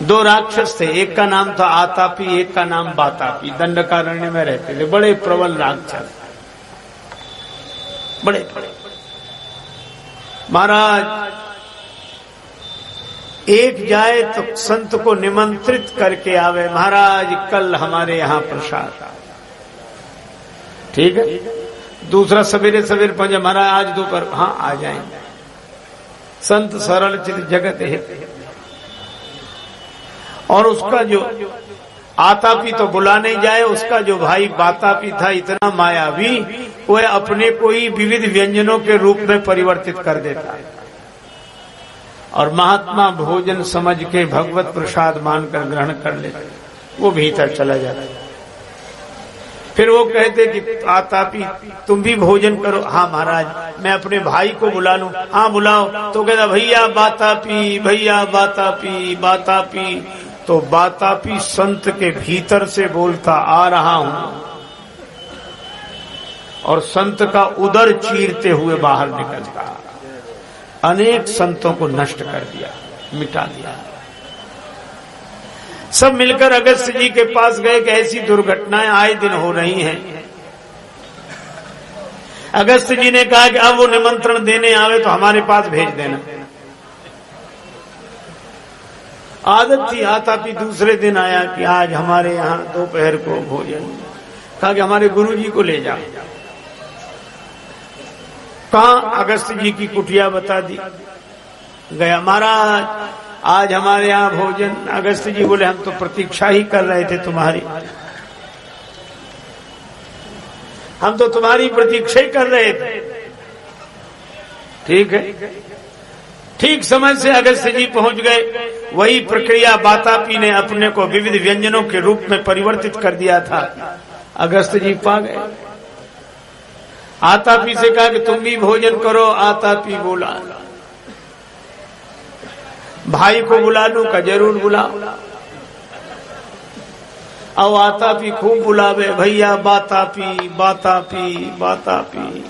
दो राक्षस थे, एक का नाम था आतापी, एक का नाम बातापी। दंडकारण्य में रहते थे, बड़े प्रबल राक्षस, बड़े बड़े। महाराज एक जाए तो संत को निमंत्रित करके आवे, महाराज कल हमारे यहाँ प्रसाद, ठीक है। दूसरा सवेरे सवेरे पहुंचे, महाराज आज दोपहर, हाँ आ जाएंगे। संत सरल चित जगत है। और उसका जो आतापी तो बुला नहीं जाए, उसका जो भाई बातापी था इतना मायावी, वह अपने को ही विविध व्यंजनों के रूप में परिवर्तित कर देता और महात्मा भोजन समझ के भगवत प्रसाद मानकर ग्रहण कर लेते, वो भीतर चला जाता। फिर वो कहते कि आतापी तुम भी भोजन करो। हाँ महाराज, मैं अपने भाई को बुला लूं। हाँ बुलाओ। तो कहता भैया बातापी, भैया बातापी, बातापी। तो बातापी संत के भीतर से बोलता आ रहा हूं, और संत का उदर चीरते हुए बाहर निकलता। अनेक संतों को नष्ट कर दिया, मिटा दिया। सब मिलकर अगस्त्य जी के पास गए कि ऐसी दुर्घटनाएं आए दिन हो रही हैं। अगस्त्य जी ने कहा कि अब वो निमंत्रण देने आवे तो हमारे पास भेज देना। आदत थी, आतापी दूसरे दिन आया कि आज हमारे यहाँ दोपहर को भोजन। कहा कि हमारे गुरुजी को ले जाओ। कहाँ? अगस्त्य जी की कुटिया बता दी। गया, महाराज आज हमारे यहाँ भोजन। अगस्त्य जी बोले हम तो प्रतीक्षा ही कर रहे थे तुम्हारी, हम तो तुम्हारी प्रतीक्षा ही कर रहे थे। ठीक है। ठीक समय से अगस्त्य जी पहुंच गए। वही प्रक्रिया बातापी ने अपने को विविध व्यंजनों के रूप में परिवर्तित कर दिया था। अगस्त्य जी पा गए। आतापी से कहा कि तुम भी भोजन करो। आतापी बोला भाई को बुला लूं का? जरूर बुलाओ। अब आतापी खूब बुलावे, भैया बातापी, बातापी, बातापी,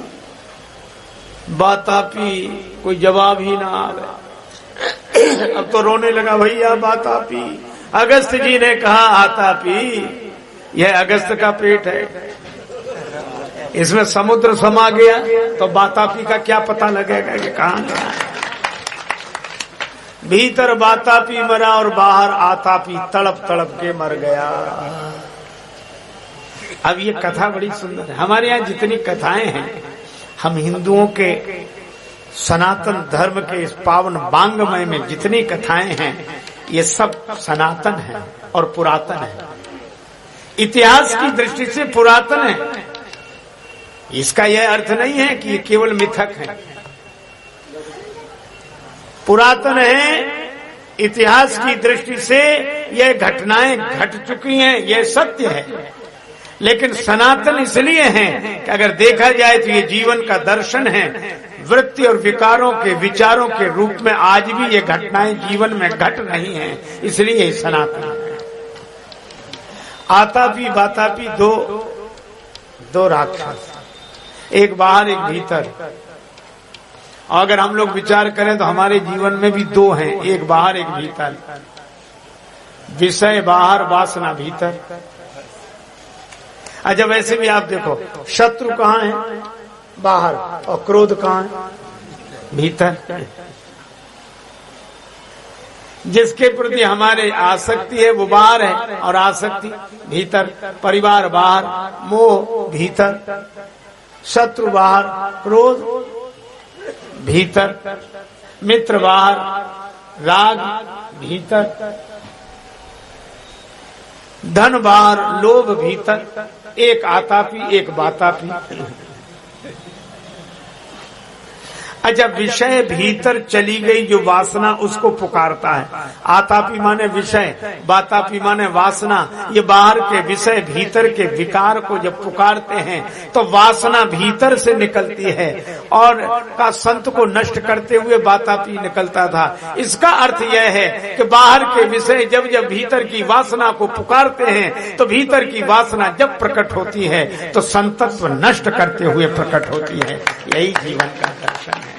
बातापी। कोई जवाब ही ना आवे। अब तो रोने लगा, भैया बातापी। अगस्त्य जी ने कहा आतापी यह अगस्त्य का पेट है, इसमें समुद्र समा गया तो बातापी का क्या पता लगेगा कि कहां गया। भीतर बातापी मरा और बाहर आतापी तड़प तड़प के मर गया। अब ये कथा बड़ी सुंदर है। हमारे यहाँ जितनी कथाएं हैं, हम हिंदुओं के सनातन धर्म के इस पावन वाङ्मय में जितनी कथाएं हैं, ये सब सनातन है और पुरातन है। इतिहास की दृष्टि से पुरातन है। इसका यह अर्थ नहीं है कि ये केवल मिथक है। पुरातन है, इतिहास की दृष्टि से यह घटनाएं घट चुकी हैं, यह सत्य है। लेकिन सनातन इसलिए हैं कि अगर देखा जाए तो ये जीवन का दर्शन है। वृत्ति और विकारों के विचारों के रूप में आज भी ये घटनाएं जीवन में घट रही हैं, इसलिए ये सनातन है। आतापी बातापी दो राक्षस, एक बाहर एक भीतर। अगर हम लोग विचार करें तो हमारे जीवन में भी दो हैं, एक बाहर एक भीतर। विषय बाहर, वासना भीतर। अच्छा वैसे भी आप देखो, शत्रु कहाँ है? बाहर। और क्रोध कहाँ है? भीतर। जिसके प्रति हमारे आसक्ति है वो बाहर है और आसक्ति भीतर। परिवार बाहर, मोह भीतर, शत्रु बाहर, क्रोध भीतर, मित्र बाहर, राग भीतर, धन बाहर, लोभ भीतर। एक आतापी एक बातापी। अच्छा विषय भीतर चली गई जो वासना, उसको पुकारता है। आतापी माने विषय, बातापी माने वासना। ये बाहर के विषय भीतर के विकार को जब पुकारते हैं तो वासना भीतर से निकलती है और का संत को नष्ट करते हुए बातापी निकलता था। इसका अर्थ यह है कि बाहर के विषय जब जब भीतर की वासना को पुकारते हैं तो भीतर की वासना जब प्रकट होती है तो संतत्व नष्ट करते हुए प्रकट होती है। यही जीवन का दर्शन है।